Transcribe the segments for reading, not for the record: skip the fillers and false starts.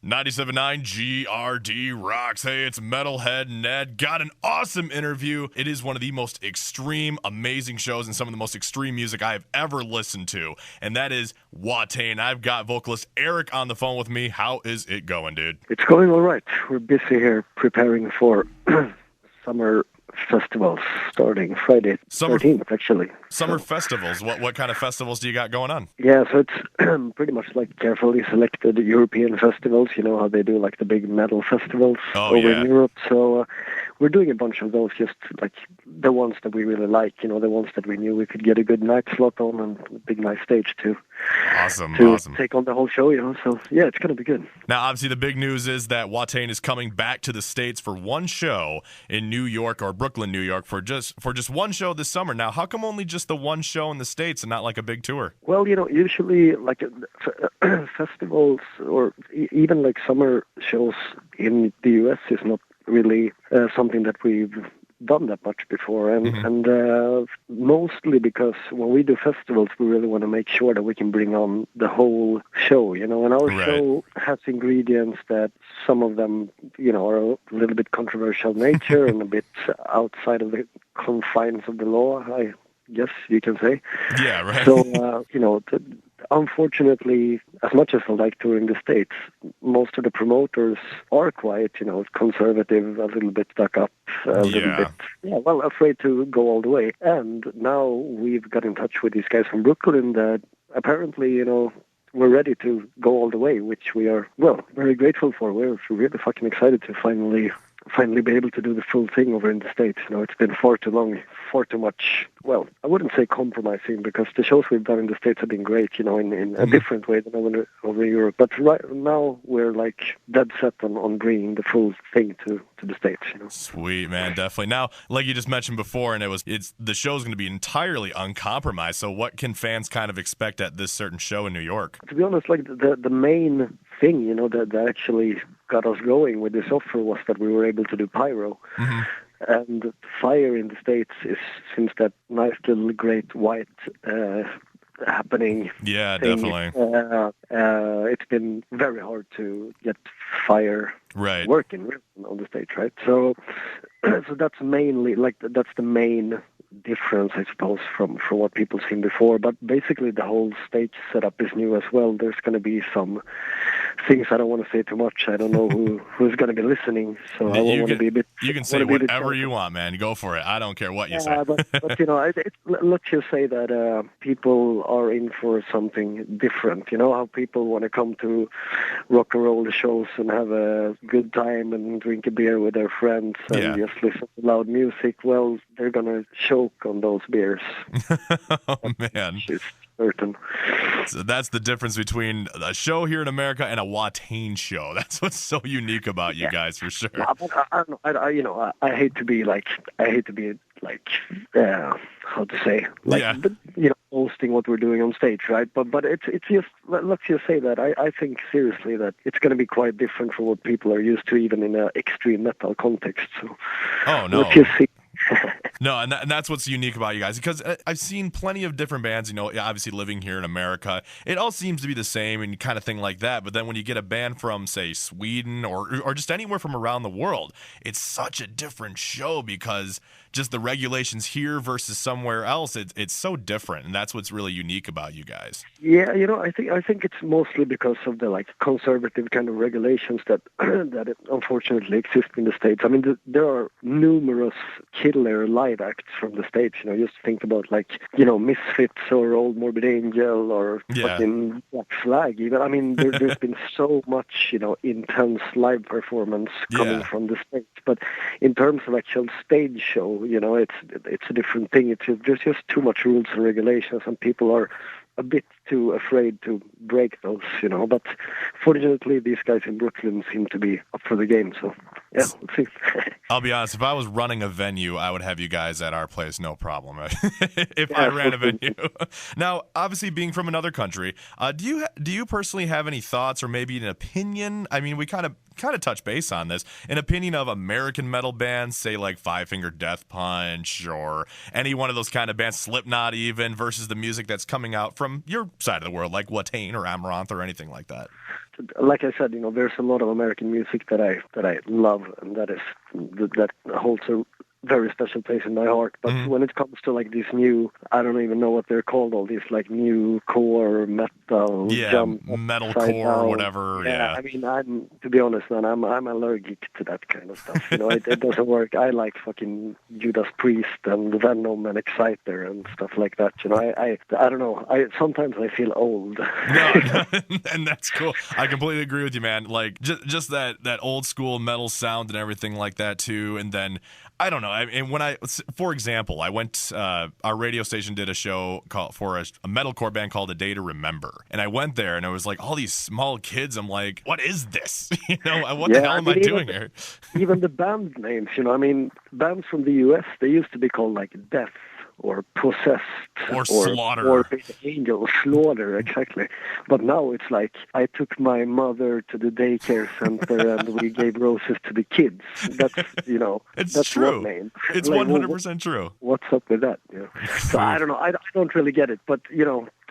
97.9 GRD rocks. Hey, it's Metalhead Ned. Got an awesome interview. It is one of the most extreme, amazing shows and some of the most extreme music I have ever listened to, and that is Watain. I've got vocalist Erik on the phone with me. How is it going, dude? It's going all right. We're busy here preparing for summer festivals starting Friday 13th, actually. Summer festivals. What kind of festivals do you got going on? Yeah, so it's pretty much like carefully selected European festivals. You know how they do like the big metal festivals over in Europe. So we're doing a bunch of those, just like the ones that we really like, you know, the ones that we knew we could get a good night slot on and a big nice stage to take on the whole show, you know. So yeah, it's going to be good. Now, obviously, the big news is that Watain is coming back to the States for one show in New York or Brooklyn, New York, for just one show this summer. Now, how come only just the one show in the States and not like a big tour? Well, you know, usually like festivals or even like summer shows in the U.S. is not really something that we've done that much before, and mostly because when we do festivals, we really want to make sure that we can bring on the whole show, you know, and our show has ingredients that some of them, you know, are a little bit controversial nature and a bit outside of the confines of the law, I guess you can say. Yeah, right. So, you know, unfortunately, as much as I like touring the States, most of the promoters are quite, you know, conservative, a little bit stuck up, a little bit, afraid to go all the way. And now we've got in touch with these guys from Brooklyn that apparently, you know, we're ready to go all the way, which we are, well, very grateful for. We're really fucking excited to finally be able to do the full thing over in the States. You know, it's been far too long, far too much, well, I wouldn't say compromising, because the shows we've done in the States have been great, you know, in a different way than over in Europe. But right now, we're like dead set on bringing the full thing to the States, you know. Sweet, man, definitely. Now, like you just mentioned before, and the show's going to be entirely uncompromised, so what can fans kind of expect at this certain show in New York? To be honest, like the main thing, you know, that actually got us going with this offer was that we were able to do pyro. And fire in the States is, since that nice little great white happening. Yeah, thing, definitely. It's been very hard to get fire working on the stage, right? So that's mainly, like, that's the main difference, I suppose, from what people seen before. But basically the whole stage setup is new as well. There's going to be some things I don't want to say too much. I don't know who's going to be listening, so I won't want to be a bit... You can say whatever you want, man. Go for it. I don't care what you say. But you know, let's just say that people are in for something different. You know how people want to come to rock and roll shows and have a good time and drink a beer with their friends and just listen to loud music. Well, they're going to choke on those beers. Oh, man. It's certain. So that's the difference between a show here in America and a Watain show. That's what's so unique about you guys, for sure. Yeah, but I hate to be like, how to say, like, you know, hosting what we're doing on stage, right? But it's just, let's just say that I think seriously that it's going to be quite different from what people are used to, even in an extreme metal context. So, let's just see. No, and that's what's unique about you guys, because I've seen plenty of different bands, you know, obviously living here in America, it all seems to be the same and kind of thing like that, but then when you get a band from, say, Sweden or just anywhere from around the world, it's such a different show, because just the regulations here versus somewhere else, it's so different, and that's what's really unique about you guys. Yeah, you know, I think it's mostly because of the, like, conservative kind of regulations that unfortunately exist in the States. I mean, there are numerous killer live acts from the States, you know. Just think about, like, you know, Misfits or Old Morbid Angel or fucking Black Flag even. I mean, there's been so much, you know, intense live performance coming from the States. But in terms of actual stage show, you know, it's a different thing. There's just too much rules and regulations, and people are a bit too afraid to break those, you know. But fortunately, these guys in Brooklyn seem to be up for the game, so yeah, let's see. I'll be honest, if I was running a venue, I would have you guys at our place, no problem. If I ran a venue. Now, obviously, being from another country, do you personally have any thoughts or maybe an opinion? I mean, we kind of touch base on this. An opinion of American metal bands, say like Five Finger Death Punch or any one of those kind of bands, Slipknot even, versus the music that's coming out from your side of the world, like Watain or Amaranth or anything like that. like I said, there's a lot of American music that I love, and that holds a very special place in my heart. But when it comes to like these new, I don't even know what they're called, all these like new core metal, jump, metalcore or whatever. Yeah, I mean, to be honest, man, I'm allergic to that kind of stuff. It doesn't work. I like fucking Judas Priest and Venom and Exciter and stuff like that. I don't know. Sometimes I feel old. No, and that's cool. I completely agree with you, man. Like just that old school metal sound and everything like that too. And then I don't know. And for example, I went. Our radio station did a show for a metalcore band called A Day to Remember, and I went there, and it was like all these small kids. I'm like, what is this? What the hell am I doing here? Even the band names, bands from the U.S. they used to be called like Death or Possessed or Slaughter or Angel, Slaughter, exactly. But now it's like I took my mother to the daycare center and we gave roses to the kids. That's it's that's true. one name. It's like, 100% true. What's up with that? So I don't know. I don't really get it, but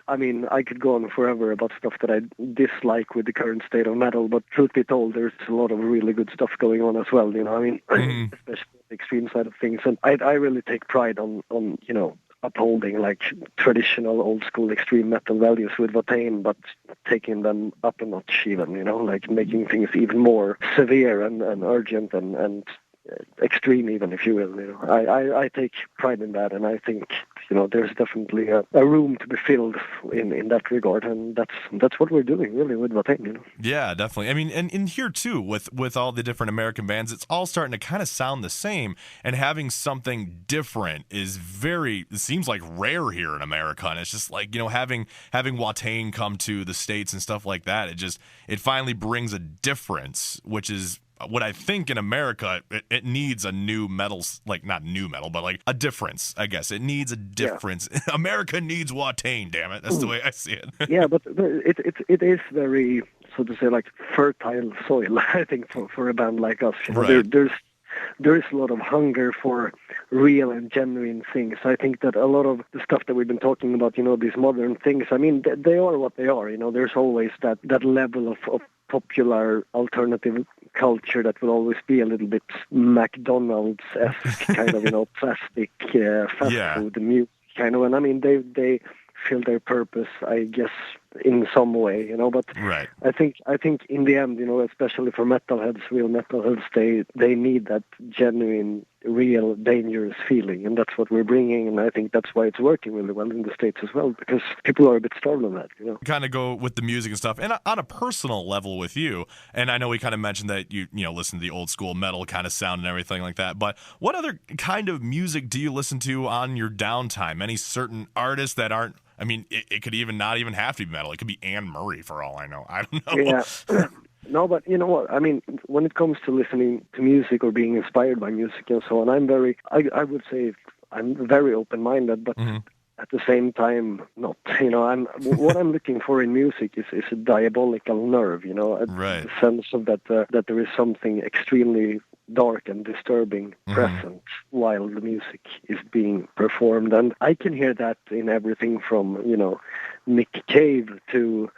I mean, I could go on forever about stuff that I dislike with the current state of metal, but truth be told, there's a lot of really good stuff going on as well, I mean, especially the extreme side of things. And I really take pride on upholding like traditional old school extreme metal values with Watain, but taking them up a notch even, like making things even more severe and urgent and extreme even, if you will. I take pride in that, and I think there's definitely a room to be filled in that regard, and that's what we're doing really with Watain. Yeah, definitely. I mean, and in here too, with all the different American bands, it's all starting to kind of sound the same, and having something different is it seems like rare here in America, and it's just like having Watain come to the States and stuff like that, it finally brings a difference, which is what I think in America, it needs a new metal, like not new metal, but like a difference, I guess. It needs a difference. Yeah. America needs Watain, damn it. That's the way I see it. Yeah, but it is very, so to say, like fertile soil, I think, for a band like us. Right. There is a lot of hunger for real and genuine things. I think that a lot of the stuff that we've been talking about, these modern things, I mean, they are what they are. There's always that level of popular alternative culture that will always be a little bit McDonald's-esque kind of, plastic fast food music kind of. And I mean, they feel their purpose, I guess, in some way, but right. I think in the end, especially for real metalheads, they need that genuine, real, dangerous feeling, and that's what we're bringing, and I think that's why it's working really well in the States as well, because people are a bit starved on that, Kind of go with the music and stuff, and on a personal level with you, and I know we kind of mentioned that you listen to the old school metal kind of sound and everything like that, but what other kind of music do you listen to on your downtime? Any certain artists that aren't, I mean, it could not even have to be metal. It could be Anne Murray for all I know. I don't know. Yeah. No, but you know what? I mean, when it comes to listening to music or being inspired by music and so on, I would say I'm very open-minded, but at the same time, not. What I'm looking for in music is a diabolical nerve, right. The sense of that there is something extremely dark and disturbing present while the music is being performed. And I can hear that in everything from, Nick Cave to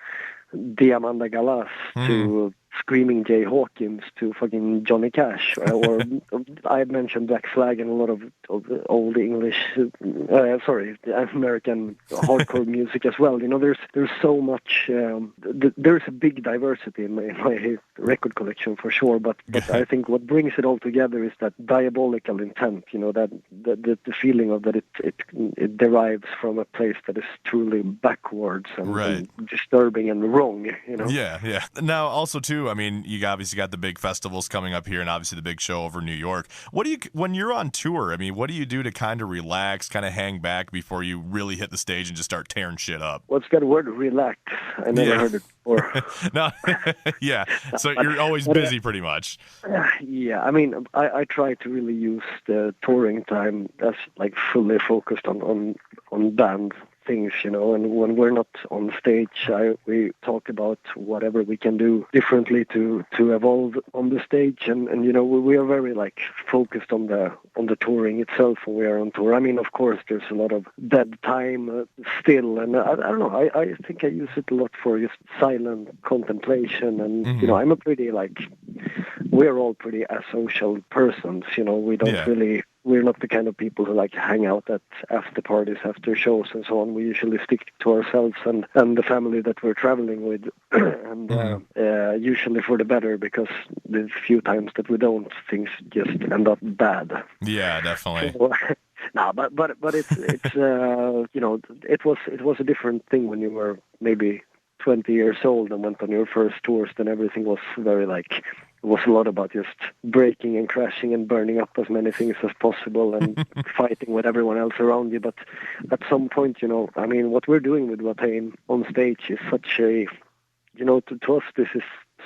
Diamanda Galas to Screaming Jay Hawkins to fucking Johnny Cash, or I mentioned Black Flag and a lot of old English, American hardcore music as well. There's so much. There's a big diversity in my record collection for sure. But I think what brings it all together is that diabolical intent. That the feeling of that it derives from a place that is truly backwards and disturbing and wrong. Yeah. Now also too, I mean, you obviously got the big festivals coming up here and obviously the big show over in New York. When you're on tour, I mean, what do you do to kind of relax, kind of hang back before you really hit the stage and just start tearing shit up? What's that word, relax? I never heard it before. No, yeah. So you're always busy pretty much. Yeah, I mean, I try to really use the touring time as like fully focused on band things, and when we're not on stage, we talk about whatever we can do differently to evolve on the stage, and we are very like focused on the touring itself when we are on tour. I mean, of course, there's a lot of dead time still, and I don't know. I think I use it a lot for just silent contemplation, and I'm a pretty we're all pretty asocial persons. We don't really. We're not the kind of people who like hang out at after parties, after shows, and so on. We usually stick to ourselves and the family that we're traveling with, and usually for the better, because the few times that we don't, things just end up bad. Yeah, definitely. So, no, but it's it was a different thing when you were maybe 20 years old and went on your first tours. Then everything was very it was a lot about just breaking and crashing and burning up as many things as possible and fighting with everyone else around you. But at some point, I mean, what we're doing with Watain on stage is such a, to us, this is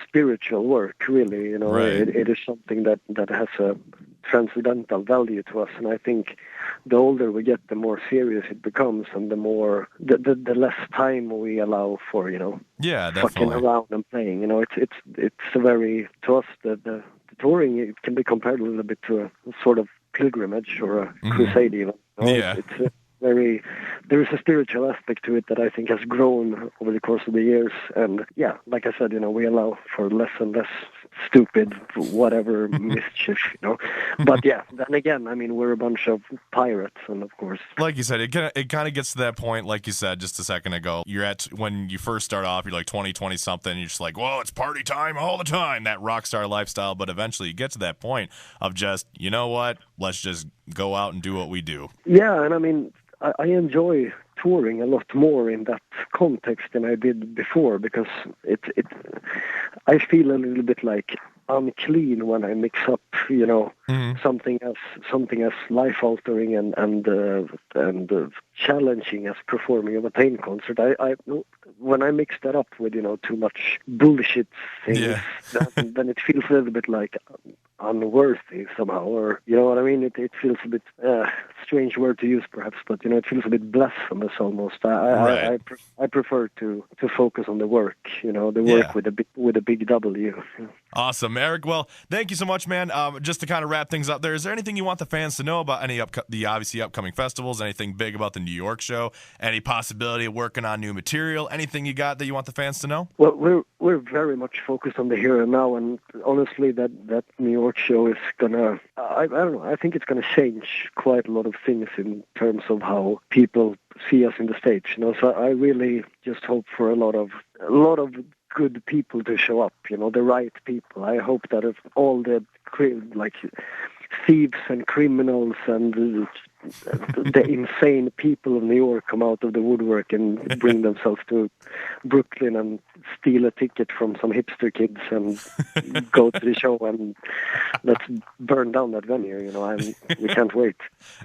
spiritual work, really. Right. It is something that has a transcendental value to us, and I think the older we get, the more serious it becomes, and the more the less time we allow for fucking around and playing. It's a very, to us, the touring, it can be compared a little bit to a sort of pilgrimage or a crusade even. Yeah. It's there is a spiritual aspect to it that I think has grown over the course of the years, and like I said, we allow for less and less stupid whatever mischief, But then again, I mean, we're a bunch of pirates, and of course, like you said, it kind of gets to that point, like you said just a second ago. You're at, when you first start off, you're like 20 something, you're just like, whoa, it's party time all the time, that rock star lifestyle. But eventually you get to that point of just, you know what, let's just go out and do what we do. Yeah, and I mean, I enjoy touring a lot more in that context than I did before, because I feel a little bit like unclean when I mix up, something as life altering and challenging as performing a Watain concert. I when I mix that up with too much bullshit things, then it feels a little bit like unworthy somehow, or you know what I mean. It feels a bit strange word to use perhaps, but it feels a bit blasphemous almost. I prefer to focus on the work, the work with a big W. Awesome, Erik. Well, thank you so much, man. Just to kind of wrap things up there, is there anything you want the fans to know about the obviously upcoming festivals? Anything big about the New York show? Any possibility of working on new material? Anything you got that you want the fans to know? Well, we're very much focused on the here and now, and honestly, that New York show is gonna, I don't know, I think it's gonna change quite a lot of things in terms of how people see us in the States. So I really just hope for a lot of good people to show up, the right people. I hope that if all the thieves and criminals and the insane people of New York come out of the woodwork and bring themselves to Brooklyn and steal a ticket from some hipster kids and go to the show, and let's burn down that venue. We can't wait.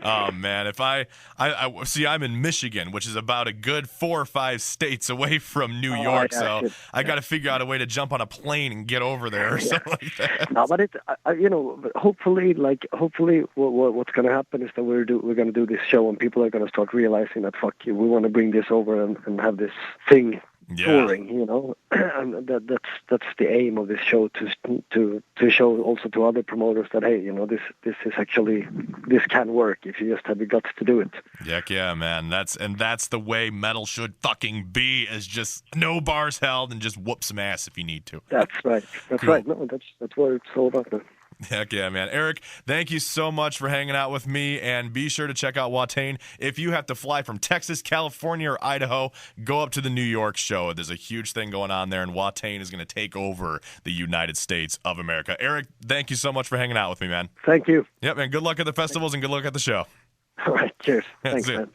Oh man, if I see, I'm in Michigan, which is about a good 4 or 5 states away from New York, so I got to figure out a way to jump on a plane and get over there or something like that. No, but hopefully what's going to happen is that we're going to do this show, and people are going to start realizing that fuck you, we want to bring this over and have this thing touring, and that's the aim of this show, to show also to other promoters that hey, this is actually, this can work if you just have the guts to do it. Heck yeah, man. That's the way metal should fucking be, is just no bars held and just whoop some ass if you need to. That's right. That's cool. Right. No, that's what it's all about. Heck yeah, man. Erik, thank you so much for hanging out with me, and be sure to check out Watain. If you have to fly from Texas, California, or Idaho, go up to the New York show. There's a huge thing going on there, and Watain is going to take over the United States of America. Erik, thank you so much for hanging out with me, man. Thank you. Yep, man. Good luck at the festivals and good luck at the show. All right, cheers. Thanks, man.